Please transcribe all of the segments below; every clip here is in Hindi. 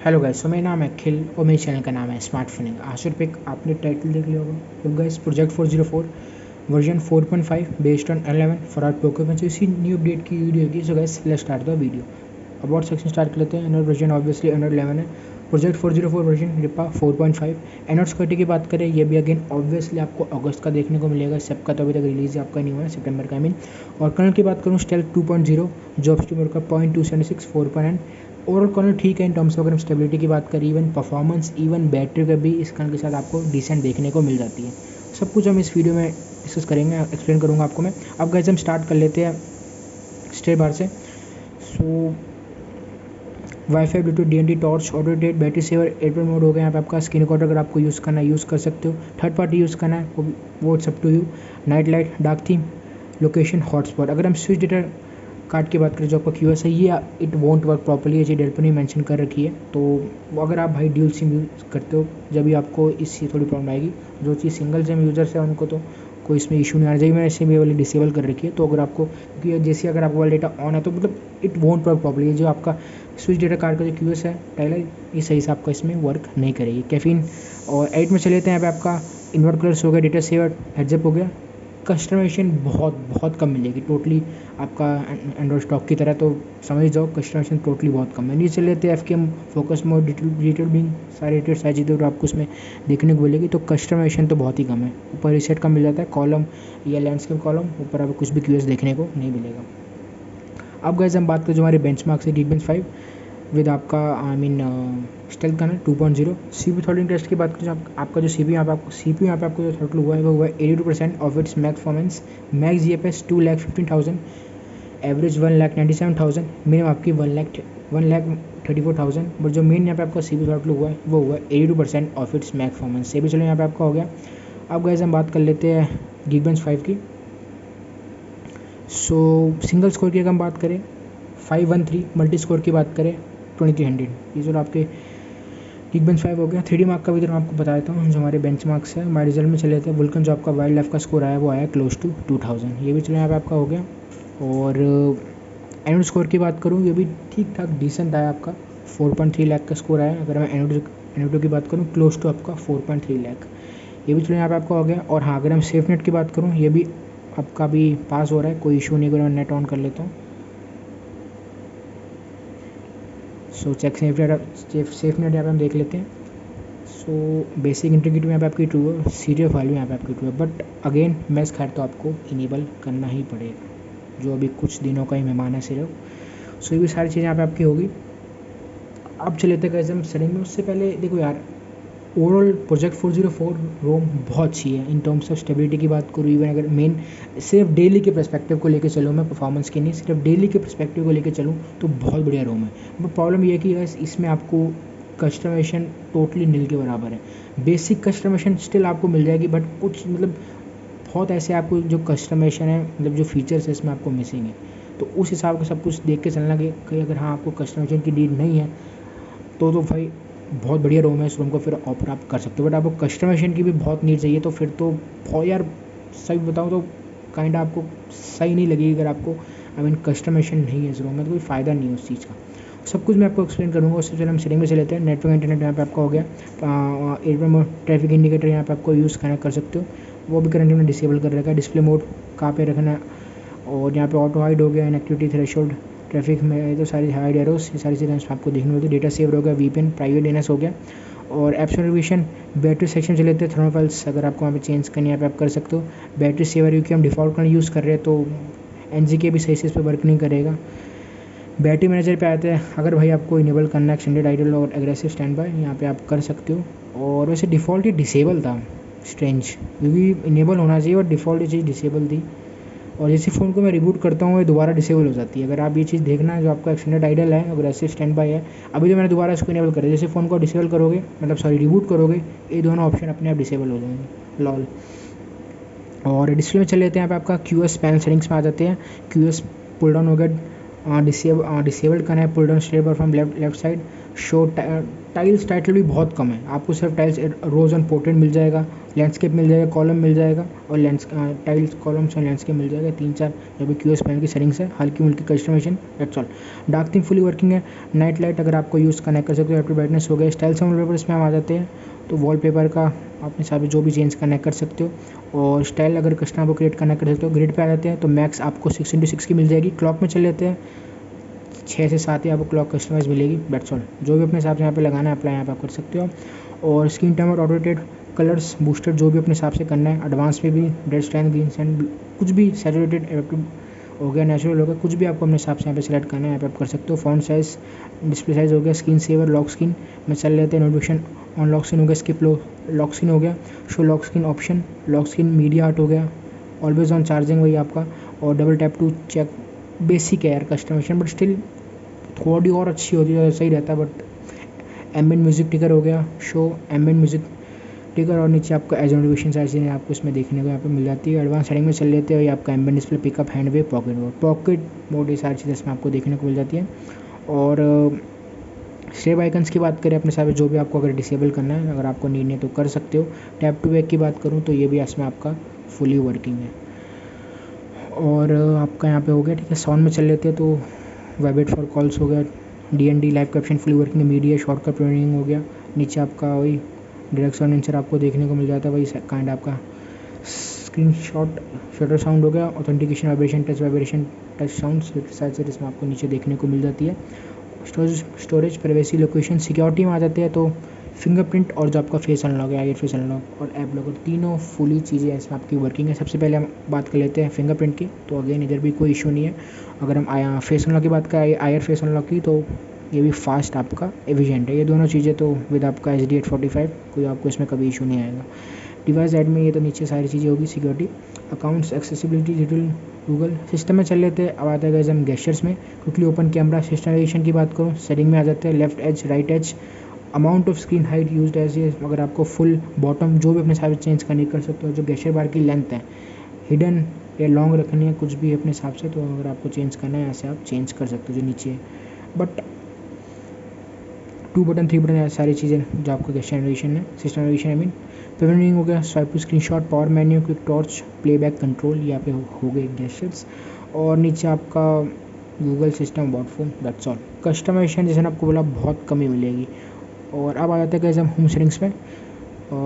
हेलो गाइस, सो मेरा नाम है अखिल और मेरे चैनल का नाम है स्मार्ट फनिंग। आशुर पे आपने टाइटल देख लिया होगा। तो guys, project 404 version 4.5 based on 11 for R documents, इसी न्यू अपडेट की वीडियो होगी। So guys, let's start the video. About section start कर लेते हैं। एंड्रॉइड वर्जन ऑब्वियसली एंड्रॉइड 11 है। प्रोजेक्ट 404 वर्जन रिपा 4.5। एंड्रॉइड सिक्योरिटी की बात करें, ये भी अगेन ऑब्वियसली आपको अगस्त का देखने को मिलेगा। सबका तो अभी तक रिलीज आपका नहीं हुआ है, सितंबर का आई मीन। और कर्नल की बात करूँ, स्टेल्थ 2.0, जॉब्स टू का 0.276 4.9। ओवरऑल कर्नल ठीक है इन टर्म्स ऑफ। अगर हम स्टेबिलिटी की बात करें, इवन परफॉर्मेंस, इवन बैटरी का भी इस कर्नल के साथ आपको डिसेंट देखने को मिल जाती है। सब कुछ हम इस वीडियो में डिस्कस करेंगे, एक्सप्लेन करूँगा आपको मैं। अब गाइस हम स्टार्ट कर लेते हैं स्टेप बार से। So wifi, bluetooth, DND, torch, auto rotate, battery saver, airplane mode हो गया। यहाँ पे आपका स्क्रीन रिकॉर्डर अगर आपको यूज़ करना है यूज़ कर सकते हो। थर्ड पार्टी यूज़ करना है वो it's up to you. Night light, dark theme, location, hotspot. अगर हम स्विच डेटा कार्ड की बात करें, जो आपका QS है, ये इट वोंट वर्क प्रॉपर्ली, ये चीज़ डेल पर नहीं मेंशन कर रखी है। तो अगर आप भाई ड्यूल सिम यूज़ करते हो, जब भी आपको इससे थोड़ी प्रॉब्लम आएगी। जो चीज़ सिंगल सिम यूज़र्स है उनको तो कोई इसमें इशू नहीं आना चाहिए। मैंने सिम ये वाली डिसेबल कर रखी है। तो अगर आपको, क्योंकि जैसे अगर आपका वाला डेटा ऑन है तो मतलब इट वोंट वर्क प्रॉपर्ली। जो आपका स्विच डेटा कार्ड का जो QS है टाइलर, ये सही से आपका इसमें वर्क नहीं करेगी। कैफीन और एडिट में चले जाते हैं। यहाँ पे आपका इन्वर्ट कलर्स हो गया, डेटा सेवर, हेडअप हो गया। कस्टमाइजेशन बहुत बहुत कम मिलेगी टोटली आपका एंड्रॉइड स्टॉक की तरह। तो समझ जाओ कस्टमाइजेशन टोटली बहुत कम है। नीचे चले जाते हैं FKM, फोकस मोड, डिटेल बिंग, सारी रेटेड सारी चीज़ें और आपको उसमें देखने को मिलेगी। तो कस्टमाइजेशन तो बहुत ही कम है। ऊपर रिसेट का मिल जाता है कॉलम या लैंडस्केप कॉलम, ऊपर आपको कुछ भी QS देखने को नहीं मिलेगा। अब गाइस हम बात करें जो हमारे बेंचमार्क है, Geekbench 5 विद आपका I mean stealth kernel 2.0। CPU throttling test की बात करें, आपका जो CPU यहाँ पे आपको जो थ्रॉटल हुआ है वो हुआ है 82% of its max performance. Max GFS 2,15,000, average 1,97,000, minimum आपकी 1,34,000। बट जो मेन यहाँ पे आपका CPU थ्रॉटल हुआ है वो हुआ है 82% ऑफ इट्स मैक्स परफॉर्मेंस। ये भी चलो यहाँ पे आपका हो गया। अब गाइस हम बात कर लेते हैं Geekbench 5 की। सो सिंगल स्कोर की अगर हम बात करें 513, मल्टी स्कोर की बात करें 2300। ये जो आपके Geekbench 5 हो गया। 3D मार्क का भी इधर मैं आपको बता देता हूँ जो हमारे बेंच मार्क्स है। हमारे रिजल्ट में चले जाते हैं। वुल्कन जो आपका वाइल्ड लाइफ का स्कोर आया वो आया क्लोज टू 2000। ये भी चलो यहाँ पे आपका हो गया। और एनुअल स्कोर की बात करूँ, ये भी ठीक ठाक डिसेंट आया आपका, 4.3 लाख का स्कोर आया। अगर मैं एनुअल की बात करूँ, क्लोज टू आपका 4.3 लाख। ये भी चलो यहाँ पे आपका हो गया। और हाँ, अगर हम सेफ नेट की बात करूँ, ये भी आपका भी पास हो रहा है, कोई इशू नहीं। अगर मैं नेट ऑन कर लेता हूँ, सो चेक सेफ नेट यहाँ पे हम देख लेते हैं। सो बेसिक इंटीग्रिटी में यहाँ पे आपकी ट्रू है, सीरियल फाइल में यहाँ पे आपकी ट्रू है। बट अगेन मैस खैर तो आपको इनेबल करना ही पड़ेगा, जो अभी कुछ दिनों का ही मेहमान है सिर्फ। सो ये भी सारी चीज़ें यहाँ पे आपकी होगी। अब चले थे कैसे हम सेटिंग में। उससे पहले देखो यार, ओवरऑल प्रोजेक्ट 404 रोम बहुत अच्छी है इन टर्म्स ऑफ स्टेबिलिटी की बात करूँ। इवन अगर मेन सिर्फ डेली के पर्सपेक्टिव को लेकर चलूँ, मैं परफॉर्मेंस के नहीं, सिर्फ डेली के पर्सपेक्टिव को लेकर चलूँ तो बहुत बढ़िया रोम है। बट प्रॉब्लम ये है कि बस इसमें आपको कस्टमाइजेशन टोटली नील के बराबर है। बेसिक कस्टमाइजेशन स्टिल आपको मिल जाएगी, बट कुछ मतलब बहुत ऐसे आपको जो कस्टमाइजेशन है, मतलब जो फीचर्स है इसमें आपको मिसिंग है। तो उस हिसाब का सब कुछ देख के चलना कि अगर हाँ आपको कस्टमाइजेशन की नीड नहीं है तो भाई बहुत बढ़िया रोम है, इस रोम को फिर ऑफर आप कर सकते हो। बट आपको कस्टमाइजेशन की भी बहुत नीड चाहिए तो फिर तो बहुत यार, सही बताऊँ तो काइंड आपको सही नहीं लगेगी अगर आपको आई मीन कस्टमाइजेशन नहीं है इस रोम में, तो कोई फ़ायदा नहीं है उस चीज़ का। सब कुछ मैं आपको एक्सप्लेन करूँगा। उससे पहले हम सेटिंग में चले लेते हैं। नेटवर्क इंटरनेट यहाँ पे आपका हो गया। एयरप्लेन ट्रैफिक इंडिकेटर यहाँ पे आपको यूज़ कर सकते हो, वो भी करंटली मैंने डिसेबल कर रखा है। डिस्प्ले मोड कहाँ पे रखना है, और यहाँ पे ऑटो हाइड हो गया, इनएक्टिविटी थ्रेशोल्ड, ट्रैफिक में तो सारी हाइड एरोस, ये सारी चीज़ें आपको देखने मिलती है। डेटा सेवर हो गया, VPN, प्राइवेट DNS हो गया। और एप्स नोटिफिकेशन, बैटरी सेक्शन चले जाते हैं। थर्मोफाइल्स अगर आपको वहाँ पे चेंज करनी है यहाँ पे आप कर सकते हो। बैटरी सेवर क्योंकि हम डिफ़ॉल्ट का यूज़ कर रहे हैं तो NGK भी सही से इस पर वर्क नहीं करेगा। बैटरी मैनेजर पे आते हैं। अगर भाई आपको इनेबल करना है एक्सटेंडेड आइडल और एग्रेसिव स्टैंड बाय, यहाँ पे आप कर सकते हो। और वैसे डिफ़ॉल्ट ही डिसेबल था, स्ट्रेंज, क्योंकि इनेबल होना चाहिए और डिफ़ॉल्ट ये चीज़ डिसेबल थी। और जैसे फ़ोन को मैं रिबूट करता हूँ ये दोबारा डिसेबल हो जाती है। अगर आप ये चीज़ देखना, जो आपका एक्सटेंडेड आइडल है, अग्रेसिव स्टैंड बाय है, अभी तो मैंने दोबारा इसको इनेबल कर दिया। जैसे फ़ोन को डिसेबल करोगे, मतलब सॉरी रिबूट करोगे, ये दोनों ऑप्शन अपने आप डिसेबल हो जाएंगे, लॉल। और डिस्प्ले में चले जाते हैं। यहाँ पे आपका QS पैनल सेटिंग्स में आ जाते हैं। QS पुल डाउन हो गया, डिसेबल्ड करना है pull down state bar from left side. Show tiles title भी बहुत कम है, आपको सिर्फ टाइल्स रोज एंड पोर्ट्रेट मिल जाएगा, लैंडस्केप मिल जाएगा, कॉलम मिल जाएगा और टाइल्स कॉलम्स और लैंडस्केप मिल जाएगा, 3-4 जो भी क्यूएस पैनल की सेटिंग्स है, हल्की मुल्की customisation, that's all. Dark theme fully working है, नाइट लाइट अगर आपको यूज़ कनेक्ट कर सकते हो, एप्टिव ब्राइटनेस हो गया, स्टाइल से वॉलपेपर इसमें हम आ जाते हैं, तो वॉलपेपर का अपने हिसाब से जो भी चेंज कनेक्ट कर सकते हो, और स्टाइल अगर कस्टमर को क्रिएट करना कर सकते हो। ग्रिड पे आ जाते हैं तो मैक्स आपको 6x6 की मिल जाएगी, क्लॉक में चले लेते हैं 6 से 7 ही आपको क्लॉक कस्टमाइज मिलेगी, दैट्स ऑल। जो भी अपने हिसाब से यहाँ पे लगाना है अप्लाई यहाँ पे आप कर सकते हो। और स्क्रीन टाइमर, ऑटोरेटेड कलर्स बूस्टर जो भी अपने हिसाब से करना है, एडवांस में भी रेड स्टैंड, ग्रीन स्टैंड, कुछ भी सैचुरेटेड इफेक्टिव हो गया, नेचुरल हो गया, कुछ भी आपको अपने हिसाब से यहाँ पे सेलेक्ट करना है यहाँ पे आप कर सकते हो। फॉन्ट साइज, डिस्प्ले साइज हो गया, स्क्रीन सेवर, लॉक स्क्रीन में चल लेते हैं, नोटिफिकेशन ऑन लॉक स्क्रीन हो गया, स्किप लॉक स्क्रीन हो गया, show lock screen option, lock screen media art हो गया, ऑलवेज ऑन चार्जिंग वही आपका, और double tap to check, basic है यार कस्टमाइजेशन, बट स्टिल थोड़ी और अच्छी होती है सही रहता है। बट एम्बिएंट म्यूजिक टिकर हो गया, शो एम्बिएंट म्यूजिक टिकर, और नीचे आपका एज नोटिफिकेशन सारी चीज़ें आपको इसमें देखने को यहाँ पे मिल जाती है। एडवांस सेटिंग में चल लेते हैं, ये आपका ambient display, pickup, hand wave, pocket mode, ये सारी चीज़ें इसमें आपको देखने को मिल जाती है। और सेव आइकन्स की बात करें अपने हिसाब से, जो भी आपको अगर डिसेबल करना है, अगर आपको नीड नहीं तो कर सकते हो। टैप टू बैक की बात करूँ तो ये भी इसमें आपका फुली वर्किंग है। और आपका यहाँ पे हो गया, ठीक है। साउंड में चल लेते हैं तो वाइब्रेट फॉर कॉल्स हो गया, DND live caption fully working, media shortcut training हो गया, नीचे आपका वही डायरेक्शन आंसर आपको देखने को मिल जाता है, वही काइंड आपका स्क्रीन शॉट शटर साउंड हो गया, authentication, vibration touch sound side से इसमें आपको नीचे देखने को मिल जाती है। स्टोरेज, प्राइवेसी, लोकेशन, सिक्योरिटी में आ जाते हैं तो फिंगरप्रिंट और जो आपका फेस अनलॉक है, आईआर फेस अनलॉक और ऐप लॉक, तीनों फुली चीज़ें इसमें आपकी वर्किंग है। सबसे पहले हम बात कर लेते हैं फिंगरप्रिंट की, तो अगेन इधर भी कोई इशू नहीं है। अगर हम फेस अनलॉक की बात करें, आईआर फेस अनलॉक की, तो ये भी फास्ट आपका एफिशिएंट है। ये दोनों चीज़ें तो विद आपका SD845 कोई आपको इसमें कभी इशू नहीं आएगा। डिवाइस ऐड में ये तो नीचे सारी चीज़ें होगी, security, accounts, accessibility, detail, Google. System में चल लेते हैं, अब आता है हम गेस्चर्स में, क्विकली ओपन कैमरा, सिस्टमाइजेशन की बात करूँ, सेटिंग में आ जाते हैं, left edge, right edge, amount of screen height used as ये, अगर आपको फुल बॉटम जो भी अपने हिसाब से चेंज करनी कर सकते हो। जो गेस्चर बार की लेंथ है, हिडन या लॉन्ग रखनी है, कुछ भी अपने हिसाब से, तो अगर आपको चेंज करना है ऐसे आप चेंज कर सकते हो जो नीचे है। बट 2 बटन 3 बटन सारी चीज़ें जो आपको गेस्चर एनिमेशन है, system animation I mean. Payment हो गया, swipe to screenshot, power menu, quick torch, playback control, यहाँ पे हो गए गेस्चर्स। और नीचे आपका गूगल सिस्टम, वॉटफोन, दैट्स ऑल। कस्टमाइजेशन जैसे आपको बोला बहुत कम ही मिलेगी। और अब आ जाते हैं हम होम सेटिंग्स में,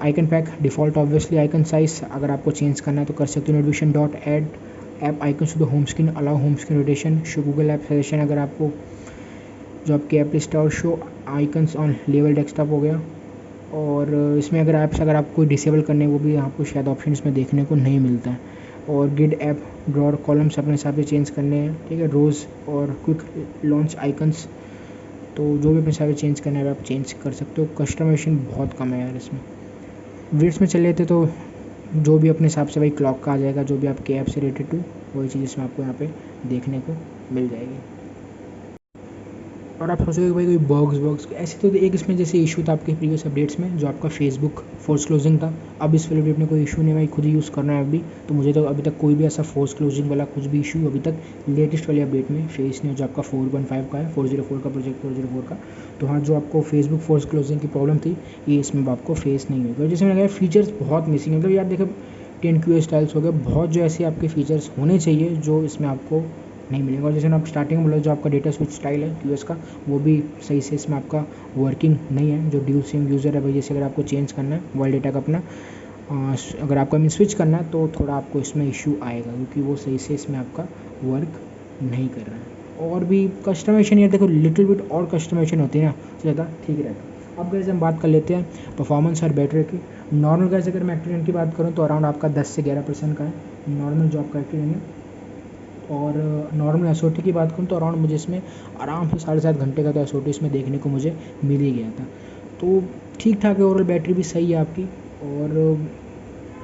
icon pack default, obviously icon size अगर आपको चेंज करना है तो कर सकते हो। Notification dot add app icons to the home screen, allow home screen rotation, show Google app suggestion, अगर आपको जो आपकी ऐप लिस्ट है, और show icons on level desktop हो गया। और इसमें अगर ऐप्स अगर आपको डिसेबल करने वो भी आपको शायद ऑप्शन इसमें देखने को नहीं मिलता है। और गिड ऐप ड्रॉर कॉलम्स अपने हिसाब से चेंज करने हैं, ठीक है। रोज़ और क्विक लॉन्च आइकन्स, तो जो भी अपने हिसाब से चेंज करना है आप चेंज कर सकते हो। कस्टमाइजेशन बहुत कम है यार इसमें। विड्स में चले लेते तो जो भी अपने हिसाब से भाई क्लॉक का आ जाएगा, जो भी आपके ऐप से रिलेटेड टू वही चीज़ इसमें आपको यहाँ पे देखने को मिल जाएगी। और आप सोचोगे भाई कोई बॉक्स ऐसे, तो एक इसमें जैसे इशू था आपके प्रीवियस अपडेट्स में, जो आपका फेसबुक फोर्स क्लोजिंग था। अब इस वाले अपडेट में कोई इशू नहीं, भाई खुद ही यूज़ करना है अभी, तो मुझे तो अभी तक कोई भी ऐसा फोर्स क्लोजिंग वाला कुछ भी इशू अभी तक लेटेस्ट वाले अपडेट में फेस नहीं हो, जो आपका 4.5 का है, 404 का, प्रोजेक्ट 404 का। तो हाँ, जो आपको फेसबुक फोर्स क्लोजिंग की प्रॉब्लम थी, ये इसमें आपको फेस नहीं होगी। और जैसे मैंने कहा फीचर्स बहुत मिसिंग है, मतलब यार देखो 10 स्टाइल्स हो गए, बहुत जो ऐसे आपके फीचर्स होने चाहिए जो इसमें आपको नहीं मिलेगा। और जैसे आप स्टार्टिंग में बोला, जो आपका डेटा स्विच स्टाइल है QS का, वो भी सही से इसमें आपका वर्किंग नहीं है। जो ड्यूल सिम यूज़र है भाई, जैसे अगर आपको चेंज करना है वर्ल्ड डेटा का अपना, अगर आपको स्विच करना है तो थोड़ा आपको इसमें इशू आएगा, क्योंकि वो सही से इसमें आपका वर्क नहीं कर रहा है। और भी कस्टमाइजेशन यार देखो, लिटिल बिट और कस्टमाइजेशन होती है ना, तो ज़्यादा ठीक रहता। अब गैस हम बात कर लेते हैं परफॉर्मेंस और बैटरी की। नॉर्मल गैस अगर मैं एक्टिव की बात करूँ तो अराउंड आपका 10 से 11% का है नॉर्मल जो आपका एक्टिव है। और नॉर्मल SOT की बात करूँ तो अराउंड मुझे इसमें आराम से 7.5 घंटे का तो SOT इसमें देखने को मुझे मिल ही गया था। तो ठीक ठाक है, ओवरऑल बैटरी भी सही है आपकी। और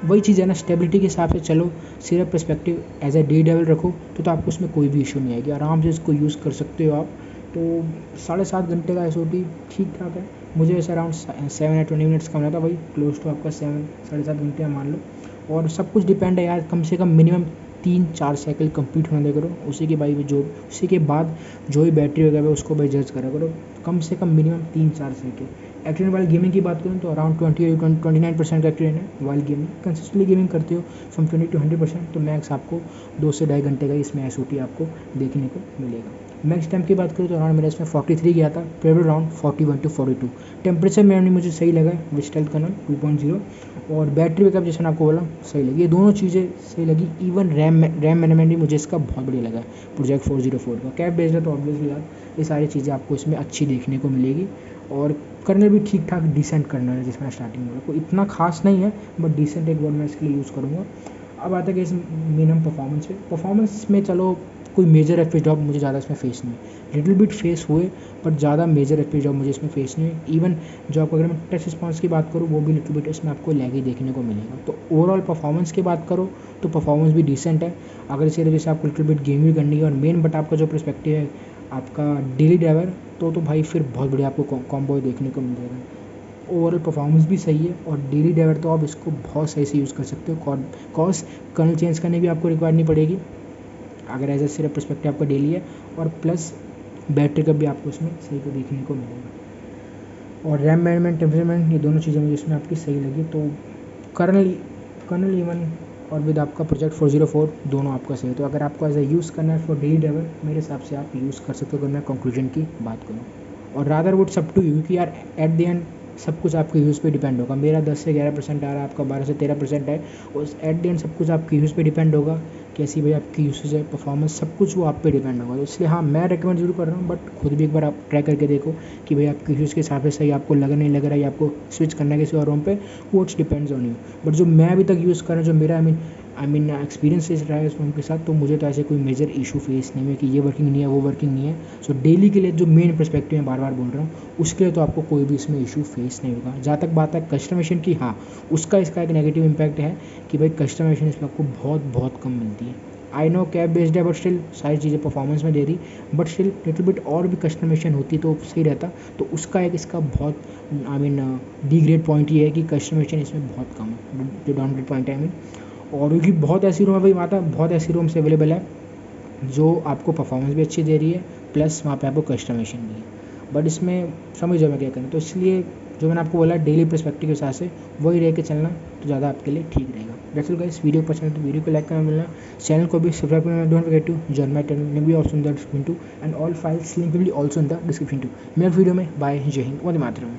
वही चीज़ है ना, स्टेबिलिटी के हिसाब से चलो, सिर्फ पर्सपेक्टिव एज ए DW रखो तो आपको उसमें कोई भी इशू नहीं आएगी, आराम से इसको यूज़ कर सकते हो आप। तो 7.5 घंटे का SOT ठीक ठाक है। मुझे वैसे अराउंड 7 या 20 मिनट्स का मिला था भाई, क्लोज टू आपका 7-7.5 घंटे मान लो। और सब कुछ डिपेंड है यार, कम से कम मिनिमम 3-4 साइकिल कंप्लीट होने दे करो, उसी के बाद जो भी बैटरी वगैरह उसको भाई जज करा करो। कम से कम मिनिमम 3-4 साल के। एक्टिव वाइल गेमिंग की बात करूँ तो अराउंड 29% का एक्टिव है वाइल गेमिंग। कंसिस्टेंटली गेमिंग करते हो फ्रॉम 20 to 100% तो मैक्स आपको 2 से 2.5 घंटे का इसमें एस आपको देखने को मिलेगा। मैक्स टाइम की बात करूँ तो अराउंड मेरा इसमें 43 गया था, फेवरेट राउंड 41 to 42। टेम्परेचर में मुझे सही लगा विस्टेल्थ कर्नल 2.0 और बैटरी बैकअप जैसे मैंने आपको बोला सही लगी। ये दोनों चीज़ें सही लगी। इवन रैम मैनेजमेंट भी मुझे इसका बहुत बढ़िया लगा प्रोजेक्ट 404 का। कैप बेस्ड है तो ऑब्वियसली यार ये सारी चीज़ें आपको इसमें अच्छी देखने को मिलेगी। और कर्नल भी ठीक ठाक डिसेंट कर्नल है जिसमें स्टार्टिंग में कोई इतना खास नहीं है बट डिसेंट एक वर्ड मैं इसके लिए यूज़ करूँगा। अब आता है कि इस मिनिमम परफॉर्मेंस पे। परफॉर्मेंस में चलो कोई मेजर एफ ड्रॉप मुझे ज़्यादा इसमें फेस नहीं है, लिटिल बिट फेस हुए बट ज़्यादा मेजर एफ ड्रॉप मुझे इसमें फेस नहीं है। इवन जो आपको अगर मैं टच रिस्पॉन्स की बात करूँ वो भी लिटिल बिट इसमें आपको लैगी देखने को मिलेगा। तो ओवरऑल परफॉर्मेंस की बात करो तो परफॉर्मेंस भी डिसेंट है। अगर इसी वजह से आपको लिटिल बिट गेम भी करनी है और मेन बट आपका जो पर्सपेक्टिव है आपका डेली ड्राइवर तो भाई फिर बहुत बढ़िया आपको कॉम्बो देखने को मिल जाएगा। ओवरऑल परफॉर्मेंस भी सही है और डेली ड्राइवर तो आप इसको बहुत सही से यूज़ कर सकते हो। कॉज कर्नल चेंज करने की आपको रिक्वायर नहीं पड़ेगी अगर एज ए सिर्फ पर्सपेक्टिव आपका डेली है। और प्लस बैटरी का भी आपको इसमें सही को देखने को मिलेगा। और रैम मैनेजमेंट टेम्परेचर ये दोनों चीज़ें मुझे इसमें आपकी सही लगी। तो कर्नल इवन और विद आपका प्रोजेक्ट 404 दोनों आपका सही है। तो अगर आपको एज ए यूज़ करना है फॉर डेली ड्राइवर मेरे हिसाब से आप यूज़ कर सकते हो अगर मैं कंक्लूजन की बात करूँ। और रादर वुड सब टू यू क्योंकि यार एट द एंड सब कुछ आपके यूज़ पे डिपेंड होगा। मेरा 10 से 11% आ रहा है, आपका 12 से 13% है। और एट द एंड सब कुछ आपके यूज़ पे डिपेंड होगा कैसी भाई आपकी यूसेज है, परफॉर्मेंस सब कुछ वो आप पे डिपेंड होगा। तो इसलिए हाँ मैं रिकमेंड जरूर कर रहा हूँ बट खुद भी एक बार आप ट्राई करके देखो कि भाई आपके यूज़ के हिसाब से सही आपको लग नहीं लग रहा है या आपको स्विच करना है किसी और रोम पे, वो it's depends on you. But जो मैं अभी तक यूज़ कर रहा हूँ जो मेरा आई मीन एक्सपीरियंस रहा है उस फोन के साथ तो मुझे तो ऐसे कोई मेजर इशू फेस नहीं है कि ये वर्किंग नहीं है वो वर्किंग नहीं है। सो डेली के लिए जो मेन पर्सपेक्टिव मैं बार बार बोल रहा हूँ उसके लिए तो आपको कोई भी इसमें इशू फेस नहीं होगा। जहाँ तक बात है कस्टमाइजेशन की, हाँ उसका इसका एक नेगेटिव इम्पैक्ट है कि भाई कस्टमाइजेशन इसमें आपको बहुत कम मिलती है। आई नो कैब बेस्ड है बट स्टिल सारी चीज़ें परफॉर्मेंस में दे रही बट स्टिल लिटिल बिट और भी कस्टमाइजेशन होती तो सही रहता। तो उसका एक इसका बहुत I mean D grade point ये है कि कस्टमाइजेशन इसमें बहुत कम है, जो डाउन ग्रेड पॉइंट है आई मीन। और क्योंकि बहुत ऐसी रूम है भाई वहाँ तक बहुत ऐसी रूम्स अवेलेबल है जो आपको परफॉर्मेंस भी अच्छी दे रही है प्लस वहाँ पे आपको कस्टमाइजेशन भी है। बट इसमें समझ जाओ मैं क्या करूँ। तो इसलिए जो मैंने आपको बोला डेली पर्सपेक्टिव के हिसाब से वही रह के चलना तो ज़्यादा आपके लिए ठीक रहेगा। दैट्स ऑल गाइस, वीडियो पसंद है तो वीडियो को लाइक करना मिलना, चैनल को भी सब्सक्राइब करना don't forget to join my channel link भी also in the description too and all files link will be also in the description too. Next video में बाय, जय हिंद, वंदे मातरम।